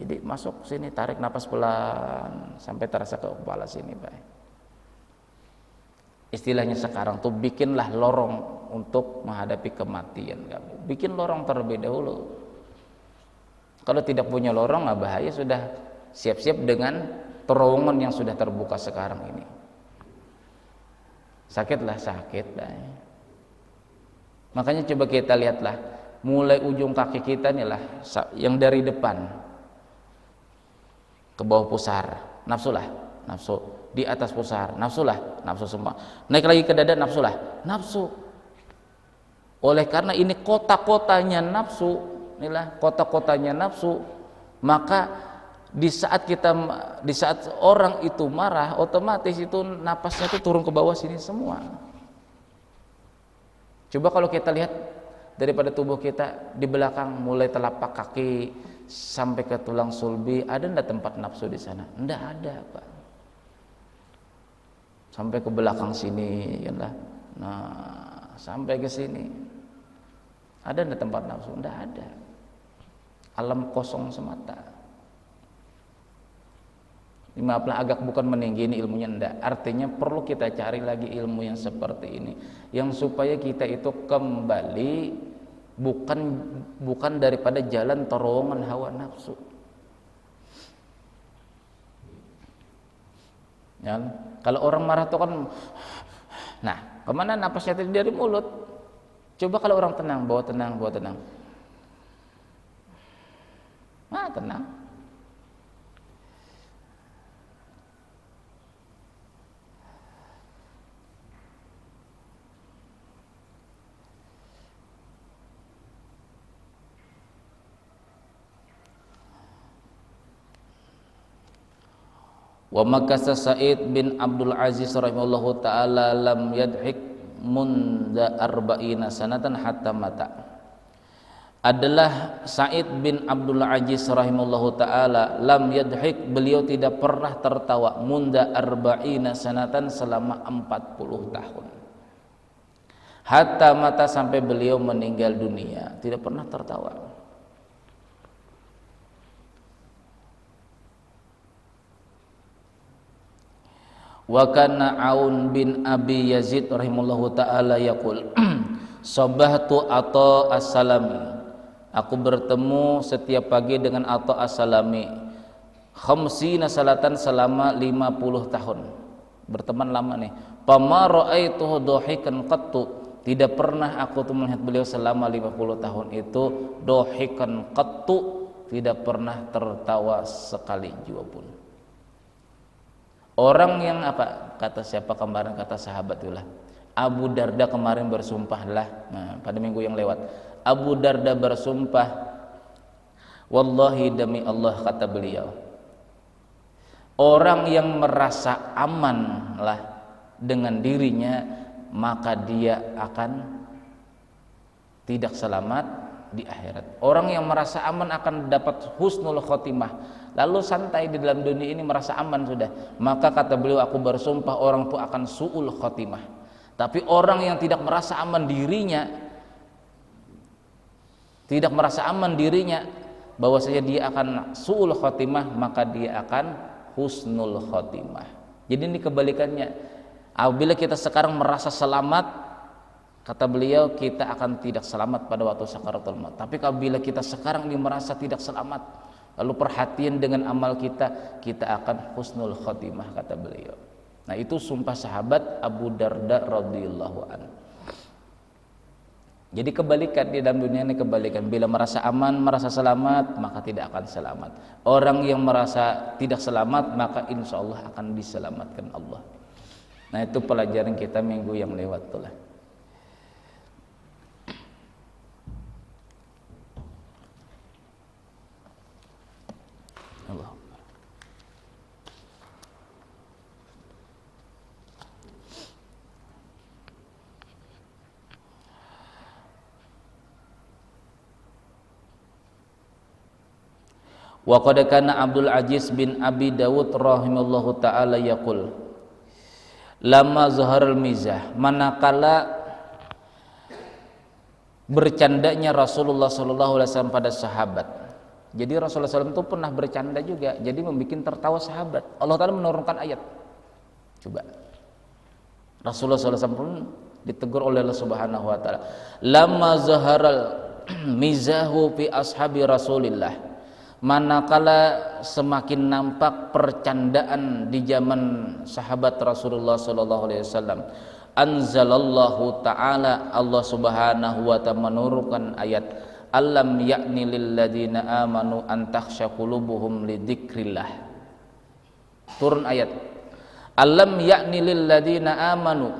Jadi masuk sini, tarik napas pelan sampai terasa ke kepala sini, Pak. Istilahnya sekarang tuh bikinlah lorong untuk menghadapi kematian kamu. Bikin lorong terlebih dahulu. Kalau tidak punya lorong, bahaya, sudah siap-siap dengan terowongan yang sudah terbuka sekarang ini. Sakitlah, sakit, Pak. Makanya coba kita lihatlah, mulai ujung kaki kita inilah yang dari depan ke bawah pusar, nafsulah, nafsu. Di atas pusar, nafsulah, nafsu semua. Naik lagi ke dada, nafsulah, nafsu. Oleh karena ini kota-kotanya nafsu, inilah kota-kotanya nafsu, maka di saat orang itu marah, otomatis itu napasnya itu turun ke bawah sini semua. Coba kalau kita lihat daripada tubuh kita di belakang, mulai telapak kaki sampai ke tulang sulbi, ada enggak tempat nafsu di sana? Enggak ada, Pak. Sampai ke belakang sini, ya lah. Nah, sampai ke sini. Ada enggak tempat nafsu? Enggak ada. Alam kosong semata. Maaflah, agak bukan meninggi ini ilmunya, enggak. Artinya perlu kita cari lagi ilmu yang seperti ini, yang supaya kita itu kembali bukan daripada jalan terowongan hawa nafsu. Ya, kalau orang marah itu kan, nah, kemana napasnya tadi? Dari mulut. Coba kalau orang tenang, bawa tenang, bawa tenang. Nah, tenang. Wa makasa Sa'id bin Abdul Aziz rahimahullahu ta'ala lam yadhik munda arba'ina sanatan hatta mata. Adalah Sa'id bin Abdul Aziz rahimahullahu ta'ala, lam yadhik, beliau tidak pernah tertawa, munda arba'ina sanatan, selama 40 tahun. Hatta mata, sampai beliau meninggal dunia, tidak pernah tertawa. Wa kana Aun bin Abi Yazid rahimahullahu ta'ala yaqul sabahtu Atha as-Salami, aku bertemu setiap pagi dengan Atha as-Salami, khamsina salatan, selama 50 tahun, berteman lama nih. Fama ra'aituhu dhahikan qattu, tidak pernah aku tuh melihat beliau selama 50 tahun itu dhahikan qattu, tidak pernah tertawa sekali jua pun. Orang yang apa? Kata siapa kemarin? Kata sahabat itulah, Abu Darda kemarin bersumpahlah. Nah, pada minggu yang lewat, Abu Darda bersumpah, wallahi, demi Allah, kata beliau, orang yang merasa aman lah dengan dirinya, maka dia akan tidak selamat di akhirat. Orang yang merasa aman akan dapat husnul khotimah, lalu santai di dalam dunia ini, merasa aman sudah, maka kata beliau, aku bersumpah orang itu akan su'ul khotimah. Tapi orang yang tidak merasa aman dirinya, tidak merasa aman dirinya bahwasanya dia akan su'ul khotimah, maka dia akan husnul khotimah. Jadi ini kebalikannya. Apabila kita sekarang merasa selamat, kata beliau, kita akan tidak selamat pada waktu sakaratul maut. Tapi apabila kita sekarang ini merasa tidak selamat, lalu perhatian dengan amal kita, kita akan husnul khotimah, kata beliau. Nah, itu sumpah sahabat Abu Darda radhiyallahu anhu. Jadi kebalikan di dalam dunia ini, kebalikan. Bila merasa aman, merasa selamat, maka tidak akan selamat. Orang yang merasa tidak selamat, maka insya Allah akan diselamatkan Allah. Nah, itu pelajaran kita minggu yang lewat tuh lah. Allah. Wa qad kana Abdul Aziz bin Abi Dawud rahimallahu taala yaqul, lama zaharul mizah, manakala bercandanya Rasulullah sallallahu alaihi wasallam pada sahabat, Jadi Rasulullah SAW itu pernah bercanda juga, jadi membuat tertawa sahabat. Allah Ta'ala menurunkan ayat. Coba. Rasulullah SAW pun ditegur oleh Allah Subhanahu Wa Ta'ala. Lama zaharal mizahu fi ashabi Rasulillah. Manakala semakin nampak percandaan di zaman sahabat Rasulullah SAW, anzalallahu ta'ala, Allah Subhanahu Wa Ta'ala menurunkan ayat, alam yakni lil ladina amanu an takhsha qulubuhum li dzikrillah. Turun ayat, alam yakni lil ladina amanu,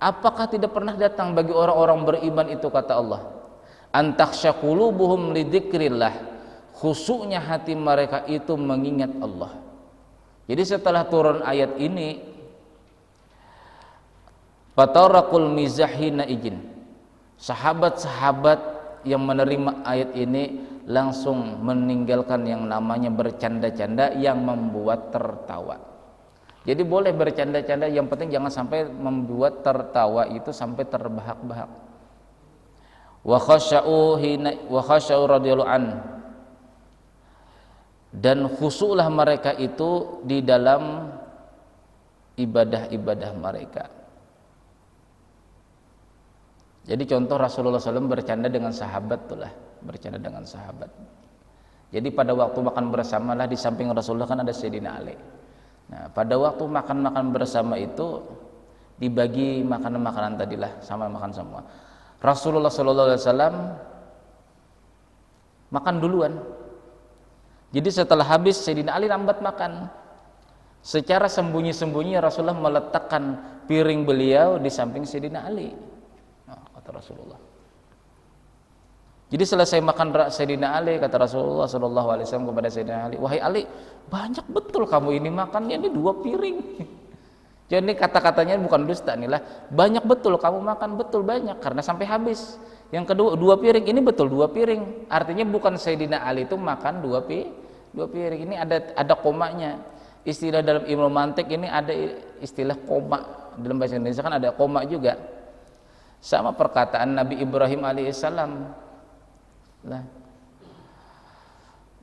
apakah tidak pernah datang bagi orang-orang beriman itu, kata Allah, an takhsha qulubuhum li dzikrillah, khusyuknya hati mereka itu mengingat Allah. Jadi setelah turun ayat ini, fatarakul mizahina izin, sahabat-sahabat yang menerima ayat ini langsung meninggalkan yang namanya bercanda-canda yang membuat tertawa. Jadi boleh bercanda-canda, yang penting jangan sampai membuat tertawa itu sampai terbahak-bahak. Wa khasya'u radhiyallahu an, dan khusyuklah mereka itu di dalam ibadah-ibadah mereka. Jadi contoh Rasulullah SAW bercanda dengan sahabat, itulah bercanda dengan sahabat. Jadi pada waktu makan bersama lah, di samping Rasulullah kan ada Sayyidina Ali. Nah, pada waktu makan-makan bersama itu dibagi makanan-makanan tadilah, sama makan semua. Rasulullah SAW makan duluan. Jadi setelah habis Sayyidina Ali lambat makan. Secara sembunyi-sembunyi Rasulullah meletakkan piring beliau di samping Sayyidina Ali. Rasulullah. Jadi selesai makan Sayyidina Ali, kata Rasulullah SAW kepada Sayyidina Ali, wahai Ali, banyak betul kamu ini makannya, ini 2 piring. Jadi kata-katanya bukan dusta nih lah, banyak betul kamu makan, betul banyak, karena sampai habis. Yang kedua, 2 piring, ini betul 2 piring. Artinya bukan Sayyidina Ali itu makan 2 piring. Ini ada komanya. Istilah dalam ilmu mantik ini ada istilah koma. Dalam bahasa Indonesia kan ada koma juga. Sama perkataan Nabi Ibrahim alaihissalam lah.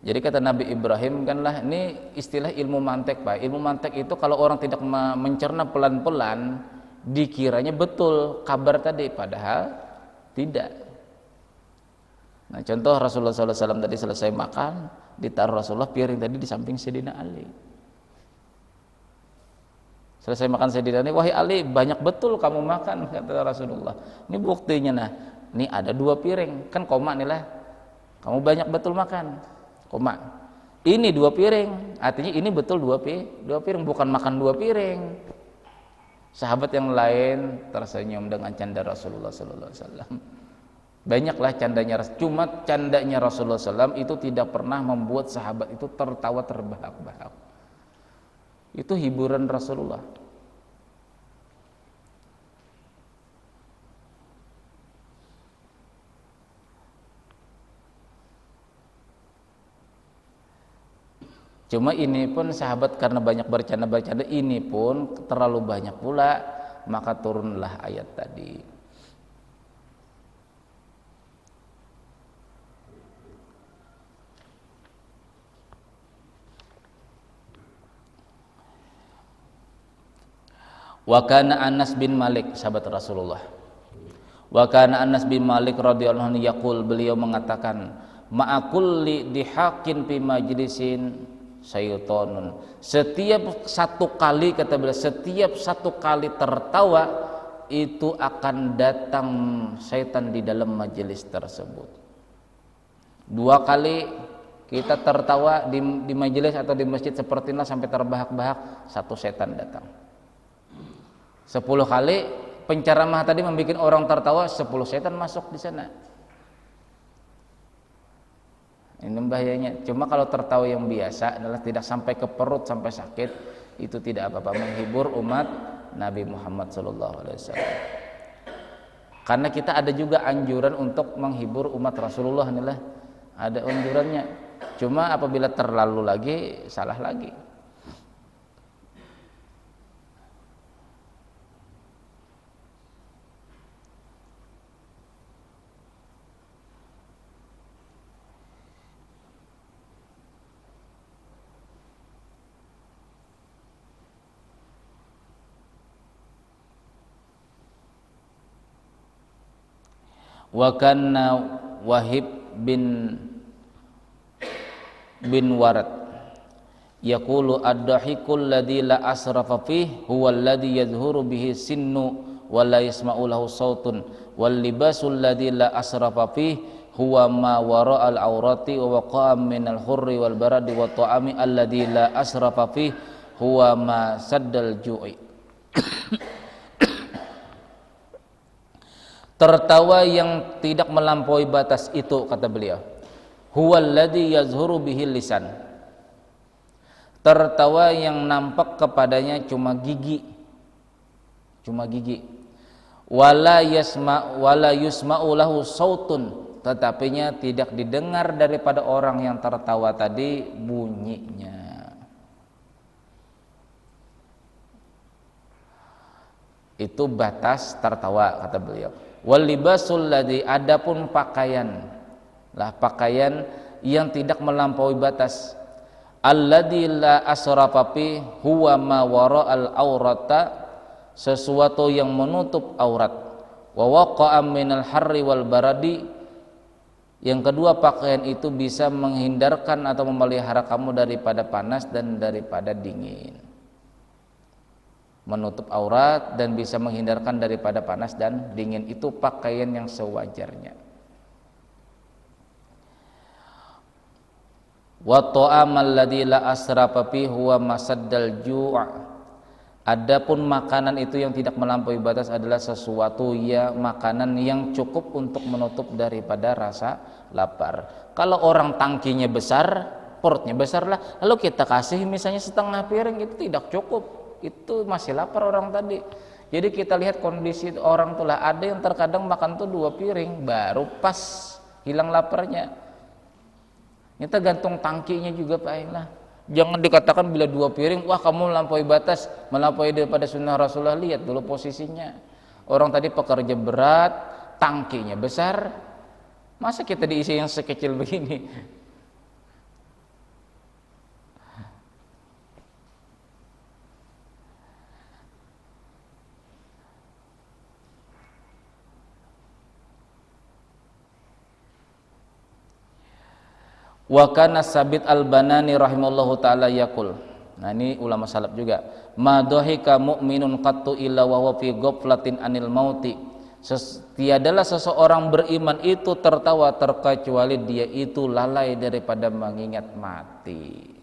Jadi kata Nabi Ibrahim kan lah, ini istilah ilmu mantek Pak. Ilmu mantek itu kalau orang tidak mencerna pelan-pelan, dikiranya betul kabar tadi, padahal tidak. Nah contoh Rasulullah SAW tadi selesai makan, ditaruh Rasulullah piring tadi di samping Sayyidina Ali. Selesai makan Sayyidina Ali, wahai Ali, banyak betul kamu makan, kata Rasulullah. Ini buktinya, nah, ini ada 2 piring, kan koma nih lah. Kamu banyak betul makan, koma. Ini 2 piring, artinya ini betul 2 piring, bukan makan 2 piring. Sahabat yang lain tersenyum dengan canda Rasulullah SAW. Banyaklah candanya, cuma candanya Rasulullah SAW itu tidak pernah membuat sahabat itu tertawa terbahak-bahak. Itu hiburan Rasulullah. Cuma ini pun sahabat karena banyak bercanda-bercanda, ini pun terlalu banyak pula, maka turunlah ayat tadi. Wa kana Anas bin Malik, sahabat Rasulullah. Wa kana Anas bin Malik radhiyallahu anhu yaqul, beliau mengatakan, ma'akulli dihaqin fi majlisin syaitonun. Setiap satu kali, kata beliau, setiap satu kali tertawa itu akan datang syaitan di dalam majelis tersebut. 2 kali kita tertawa di majelis atau di masjid seperti inilah sampai terbahak-bahak, 1 setan datang. 10 kali penceramah tadi membuat orang tertawa, 10 setan masuk di sana. Ini bahayanya. Cuma kalau tertawa yang biasa adalah tidak sampai ke perut sampai sakit, itu tidak apa-apa, menghibur umat Nabi Muhammad SAW. Karena kita ada juga anjuran untuk menghibur umat Rasulullah, inilah ada anjurannya. Cuma apabila terlalu lagi, salah lagi. Wa kana Wahib bin Warad yaqulu ad-dahikul ladzi la asrafa fihi huwa alladzi yadhhuru bihi sinnu wa la yasma'u lahu sautun wal libasul ladzi la asrafa fihi huwa ma wara'al aurati wa waqa'a minal hurri wal baradi wa ta'ami alladzi la asrafa fihi huwa ma saddal ju'i. Tertawa yang tidak melampaui batas itu, kata beliau, huwa alladzi yazhuru bihi lisan, tertawa yang nampak kepadanya cuma gigi, wala yusma'u lahu sautun, tetapinya tidak didengar daripada orang yang tertawa tadi bunyinya. Itu batas tertawa, kata beliau. Wal libasul ladzi, adapun pakaian yang tidak melampaui batas, alladzi la asrafa fi huwa ma wara'al aurata, sesuatu yang menutup aurat, wa waqa'a minal harri wal baradi, yang kedua pakaian itu bisa menghindarkan atau memelihara kamu daripada panas dan daripada dingin. Menutup aurat dan bisa menghindarkan daripada panas dan dingin, itu pakaian yang sewajarnya. Wa ta'amal ladzi la asrafa fi huwa masaddal ju', adapun makanan itu yang tidak melampaui batas adalah sesuatu makanan yang cukup untuk menutup daripada rasa lapar. Kalau orang tangkinya besar, perutnya besar lah, lalu kita kasih misalnya setengah piring, itu tidak cukup, itu masih lapar orang tadi. Jadi kita lihat kondisi orang tuh lah, ada yang terkadang makan tuh 2 piring baru pas hilang laparnya. Ini tergantung tangkinya juga Pak Ilah. Jangan dikatakan bila 2 piring, wah kamu melampaui batas, melampaui daripada sunnah Rasulullah. Lihat dulu posisinya. Orang tadi pekerja berat, tangkinya besar, masa kita diisi yang sekecil begini? Wa kana Sabit al-Banani rahimallahu taala yaqul. Nah, ini ulama salaf juga. Ma dhahika mu'minun qattu illa wa huwa fi ghaflatin anil mauti. Tiadalah seseorang beriman itu tertawa terkecuali dia itu lalai daripada mengingat mati.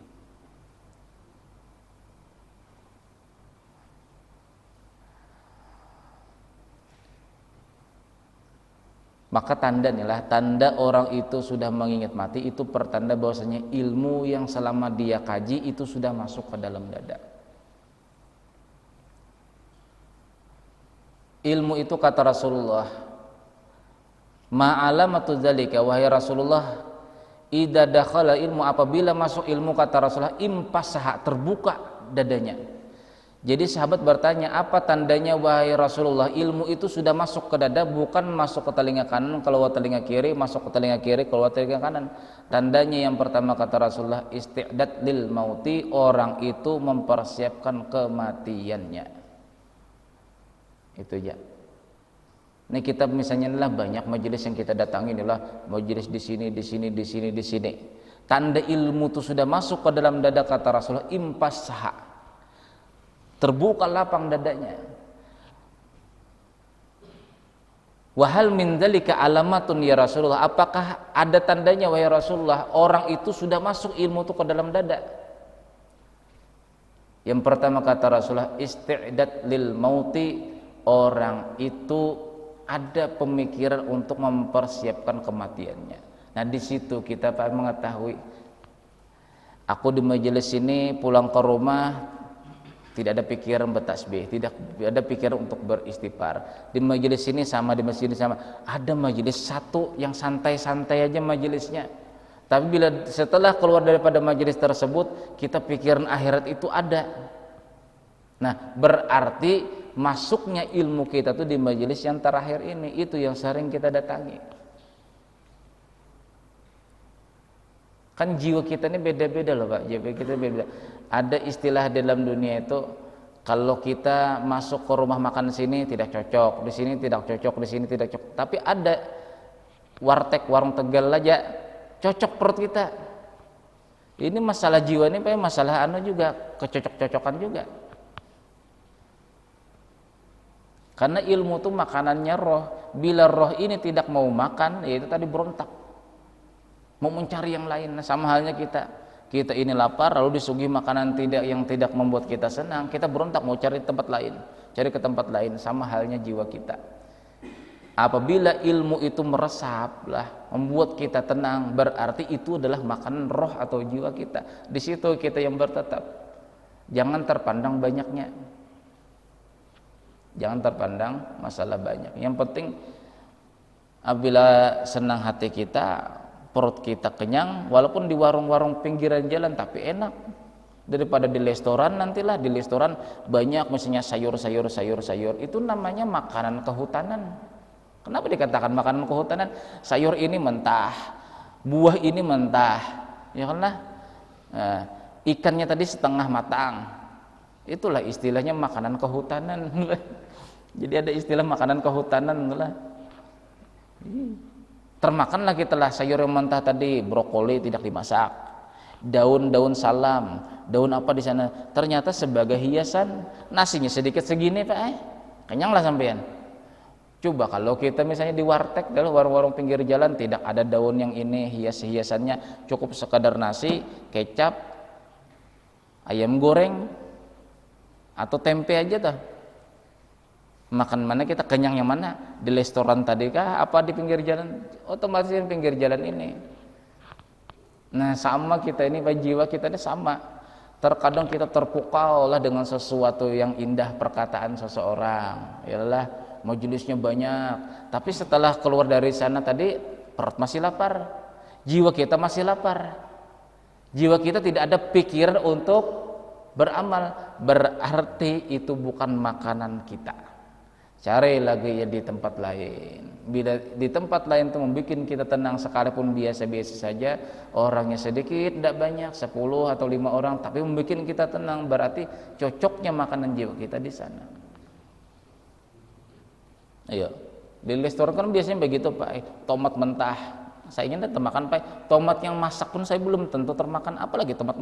Maka tanda orang itu sudah mengingat mati, itu pertanda bahwasanya ilmu yang selama dia kaji itu sudah masuk ke dalam dada. Ilmu itu, kata Rasulullah, ma'alamatu dzalika, wahai Rasulullah, idza dakhala ilmu, apabila masuk ilmu, kata Rasulullah, impasaha, terbuka dadanya. Jadi sahabat bertanya, apa tandanya wahai Rasulullah? Ilmu itu sudah masuk ke dada, bukan masuk ke telinga kanan, keluar telinga kiri, masuk ke telinga kiri, keluar telinga kanan. Tandanya yang pertama, kata Rasulullah, isti'dad lil mauti, orang itu mempersiapkan kematiannya. Itu ya. Ini kita misalnya adalah banyak majelis yang kita datangi, inilah majelis di sini. Tanda ilmu itu sudah masuk ke dalam dada, kata Rasulullah, impasaha, terbuka lapang dadanya. Wahal min dzalika alamatun ya Rasulullah, apakah ada tandanya wahai Rasulullah orang itu sudah masuk ilmu itu ke dalam dada? Yang pertama, kata Rasulullah, isti'dad lil mauti, orang itu ada pemikiran untuk mempersiapkan kematiannya. Nah, di situ kita mengetahui, aku di majelis ini pulang ke rumah tidak ada pikiran bertasbih, tidak ada pikiran untuk beristighfar. Di majelis ini sama, di masjid ini sama. Ada majelis satu yang santai-santai aja majelisnya. Tapi bila setelah keluar daripada majelis tersebut, kita pikiran akhirat itu ada. Nah, berarti masuknya ilmu kita tuh di majelis yang terakhir ini, itu yang sering kita datangi. Kan jiwa kita ini beda-beda loh Pak, jiwa kita beda. Ada istilah dalam dunia itu, kalau kita masuk ke rumah makan sini tidak cocok, di sini tidak cocok, di sini tidak cocok. Tapi ada warteg warung Tegal aja cocok perut kita. Ini masalah jiwa ini Pak, masalah juga kecocok-cocokan juga. Karena ilmu itu makanannya roh. Bila roh ini tidak mau makan, ya itu tadi berontak, mau mencari yang lain. Sama halnya kita ini lapar lalu disuguhi makanan yang tidak membuat kita senang, kita berontak mau cari tempat lain, cari ke tempat lain. Sama halnya jiwa kita. Apabila ilmu itu meresap lah, membuat kita tenang, berarti itu adalah makanan roh atau jiwa kita. Di situ kita yang bertetap. Jangan terpandang banyaknya. Jangan terpandang masalah banyak. Yang penting apabila senang hati kita, perut kita kenyang, walaupun di warung-warung pinggiran jalan tapi enak. Daripada di restoran, nantilah di restoran banyak misalnya sayur, itu namanya makanan kehutanan. Kenapa dikatakan makanan kehutanan? Sayur ini mentah, buah ini mentah, ya kan lah. Ikannya tadi setengah matang. Itulah istilahnya makanan kehutanan. Jadi ada istilah makanan kehutanan lah. Termakanlah kita lah sayur yang mentah tadi, brokoli tidak dimasak, daun-daun salam, daun apa di sana, ternyata sebagai hiasan, nasinya sedikit segini Pak, kenyanglah sampean. Coba kalau kita misalnya di warteg, dalam warung-warung pinggir jalan tidak ada daun yang ini hiasannya, cukup sekadar nasi, kecap, ayam goreng, atau tempe aja tuh. Makan mana kita, kenyang yang mana? Di restoran tadi kah? Apa di pinggir jalan? Otomatis di pinggir jalan ini. Nah sama kita ini, jiwa kita ini sama. Terkadang kita terpukau lah dengan sesuatu yang indah perkataan seseorang. Yalah, majelisnya banyak, tapi setelah keluar dari sana tadi perut masih lapar, jiwa kita masih lapar, jiwa kita tidak ada pikiran untuk beramal, berarti itu bukan makanan kita. Cari lagi ya di tempat lain. Bila di tempat lain itu membuat kita tenang, sekalipun biasa-biasa saja, orangnya sedikit, tidak banyak, 10 atau 5 orang, tapi membuat kita tenang, berarti cocoknya makanan jiwa kita di sana. Iya, di restoran kan biasanya begitu Pak, tomat mentah, saya ingin makan Pak, tomat yang masak pun saya belum tentu termakan, apalagi tomat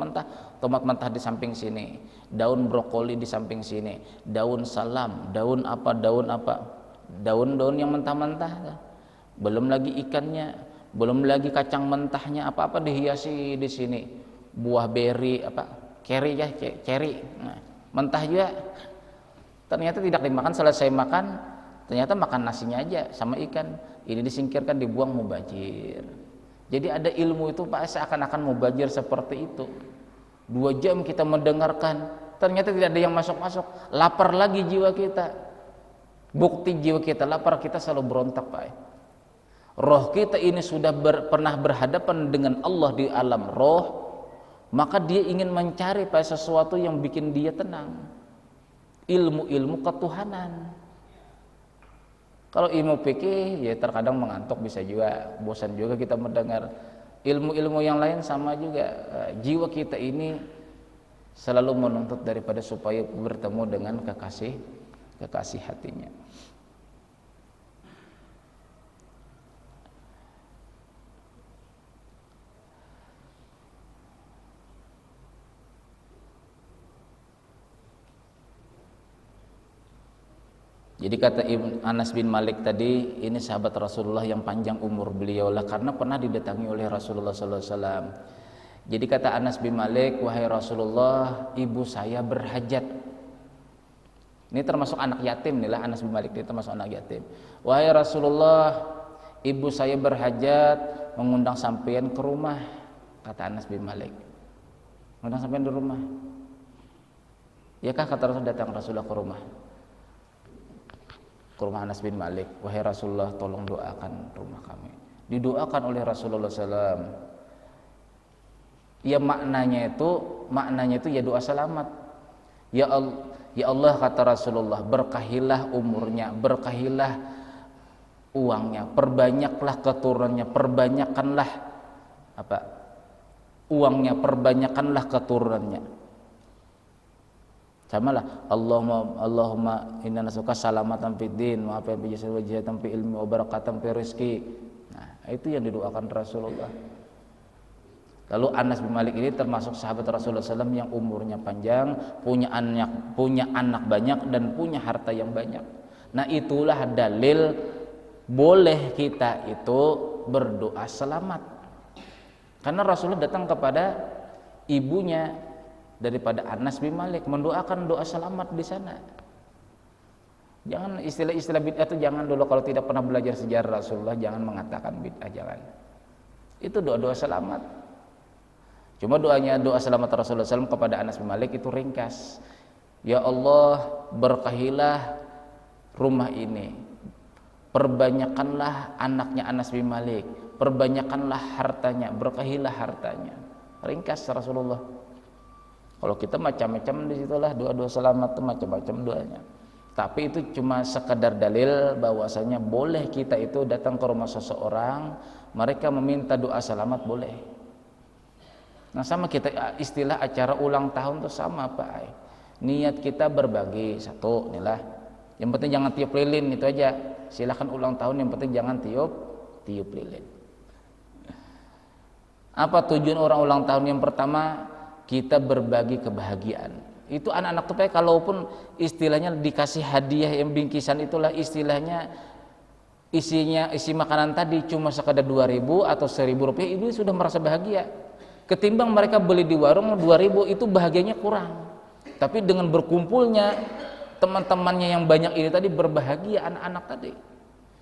mentah di samping sini, daun brokoli di samping sini, daun salam, daun apa, daun-daun yang mentah-mentah, belum lagi ikannya, belum lagi kacang mentahnya, apa-apa dihiasi di sini, buah beri, ceri, nah, mentah juga, ternyata tidak dimakan. Selesai makan, ternyata makan nasinya aja sama ikan, ini disingkirkan, dibuang, mubazir. Jadi ada ilmu itu Pak, seakan-akan mubazir seperti itu. 2 jam kita mendengarkan, ternyata tidak ada yang masuk-masuk, lapar lagi jiwa kita. Bukti jiwa kita lapar, kita selalu berontak Pak. Roh kita ini sudah pernah berhadapan dengan Allah di alam roh, maka dia ingin mencari Pak sesuatu yang bikin dia tenang. Ilmu-ilmu ketuhanan. Kalau ilmu fikih ya terkadang mengantuk, bisa juga bosan juga kita mendengar. Ilmu-ilmu yang lain sama juga. Jiwa kita ini selalu menuntut daripada supaya bertemu dengan kekasih hatinya. Jadi kata Anas bin Malik tadi, ini sahabat Rasulullah yang panjang umur beliau lah, karena pernah didatangi oleh Rasulullah SAW. Jadi kata Anas bin Malik, wahai Rasulullah, ibu saya berhajat. Ini termasuk anak yatim nih lah, Anas bin Malik ini termasuk anak yatim. Wahai Rasulullah, ibu saya berhajat, mengundang sampean ke rumah. Kata Anas bin Malik, mengundang sampean di rumah. Ya kah, kata Rasul, datang Rasulullah ke rumah Anas bin Malik. Wahai Rasulullah, tolong doakan rumah kami. Didoakan oleh Rasulullah SAW. Ya maknanya itu ya doa selamat. Ya Allah, kata Rasulullah, berkahilah umurnya, berkahilah uangnya, perbanyaklah keturunannya, perbanyakkanlah uangnya, perbanyakkanlah keturunannya. Samalah, Allahumma inna nas'aluka salamatan fid din wa afiyatan fil jasad wa jihatan fil ilmi wa barakatan fil rizqi. Nah, Itu yang didoakan Rasulullah. Lalu Anas bin Malik ini termasuk sahabat Rasulullah SAW yang umurnya panjang, punya anak banyak dan punya harta yang banyak. Nah itulah dalil boleh kita itu berdoa selamat. Karena Rasulullah datang kepada ibunya daripada Anas bin Malik mendoakan doa selamat di sana. Jangan istilah-istilah bid'ah itu jangan dulu, kalau tidak pernah belajar sejarah Rasulullah jangan mengatakan bid'ah, jangan. Itu doa-doa selamat. Cuma doa selamat Rasulullah SAW kepada Anas bin Malik itu ringkas. Ya Allah, berkahilah rumah ini, perbanyakkanlah anaknya Anas bin Malik, perbanyakkanlah hartanya, berkahilah hartanya. Ringkas Rasulullah. Kalau kita macam-macam disitulah doa-doa selamat itu macam-macam doanya. Tapi itu cuma sekadar dalil bahwasanya boleh kita itu datang ke rumah seseorang, mereka meminta doa selamat boleh. Nah sama kita istilah acara ulang tahun tuh sama Pak. Niat kita berbagi satu inilah. Yang penting jangan tiup lilin, itu aja. Silakan ulang tahun, yang penting jangan tiup lilin. Apa tujuan orang ulang tahun? Yang pertama, kita berbagi kebahagiaan. Itu anak-anak tuh Pak, kalaupun istilahnya dikasih hadiah yang bingkisan itulah istilahnya isi makanan tadi cuma sekadar 2.000 atau 1.000 rupiah, ibu sudah merasa bahagia. Ketimbang mereka beli di warung 2.000 itu bahagianya kurang. Tapi dengan berkumpulnya teman-temannya yang banyak ini tadi berbahagia anak-anak tadi.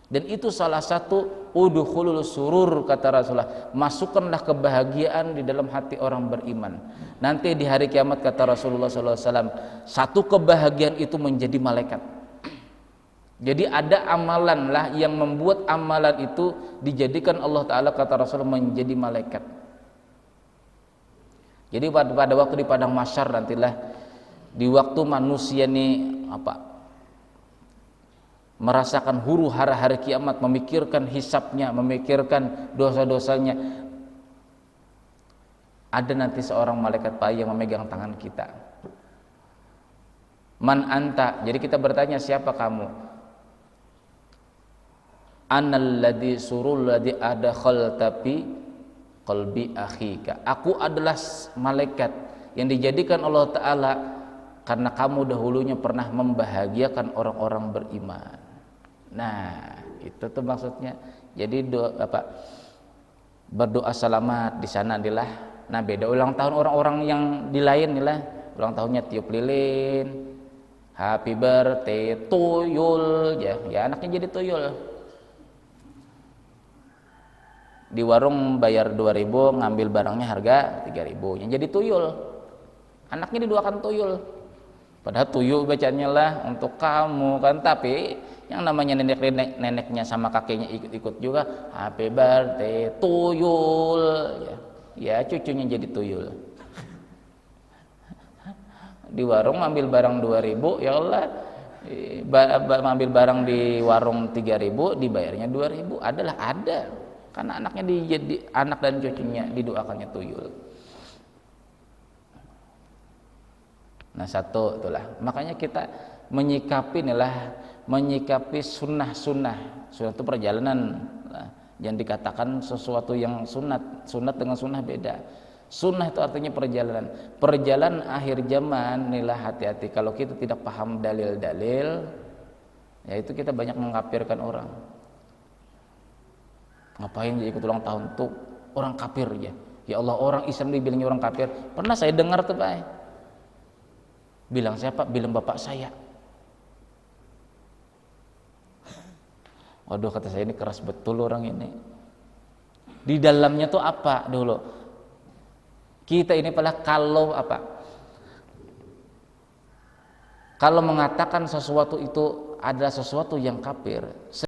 Dan itu salah satu udkhulul surur kata Rasulullah, masukkanlah kebahagiaan di dalam hati orang beriman. Nanti di hari kiamat kata Rasulullah SAW, satu kebahagiaan itu menjadi malaikat. Jadi ada amalan lah yang membuat amalan itu dijadikan Allah Ta'ala kata Rasulullah menjadi malaikat. Jadi pada waktu di padang mahsyar nantilah, di waktu manusia ini merasakan huru hara hari kiamat, memikirkan hisabnya, memikirkan dosa-dosanya, ada nanti seorang malaikat Pak yang memegang tangan kita. Man anta? Jadi kita bertanya, siapa kamu? Anal ladzi surul ladzi adkhalta fi qalbi akhika. Aku adalah malaikat yang dijadikan Allah Ta'ala karena kamu dahulunya pernah membahagiakan orang-orang beriman. Nah itu tuh maksudnya. Jadi berdoa selamat di sana adalah, nah beda ulang tahun orang-orang yang di lain inilah ulang tahunnya tiup lilin, happy birthday, tuyul ya anaknya jadi tuyul. Di warung bayar 2.000, ngambil barangnya harga 3.000, yang jadi tuyul, anaknya didoakan tuyul. Padahal tuyul bacanya lah untuk kamu kan, tapi yang namanya neneknya sama kakeknya ikut-ikut juga, happy birthday tuyul ya cucunya jadi tuyul. Di warung ngambil barang 2.000, ya Allah, ngambil barang di warung 3.000, dibayarnya 2.000, ada karena anaknya anak dan cucunya didoakannya tuyul. Nah satu itulah, makanya kita menyikapi sunnah itu perjalanan. Jangan dikatakan sesuatu yang sunat dengan sunnah beda. Sunnah itu artinya perjalanan akhir zaman. Inilah hati-hati kalau kita tidak paham dalil-dalil, ya itu kita banyak mengkafirkan orang. Ngapain ikut ulang tahun tuh orang kafir ya? Ya Allah, orang Islam dibilangnya orang kafir. Pernah saya dengar tuh Pak. Bilang siapa? Bilang bapak saya. Waduh kata saya, ini keras betul orang ini. Di dalamnya tuh apa dulu? Kita ini kalau mengatakan sesuatu itu adalah sesuatu yang kafir,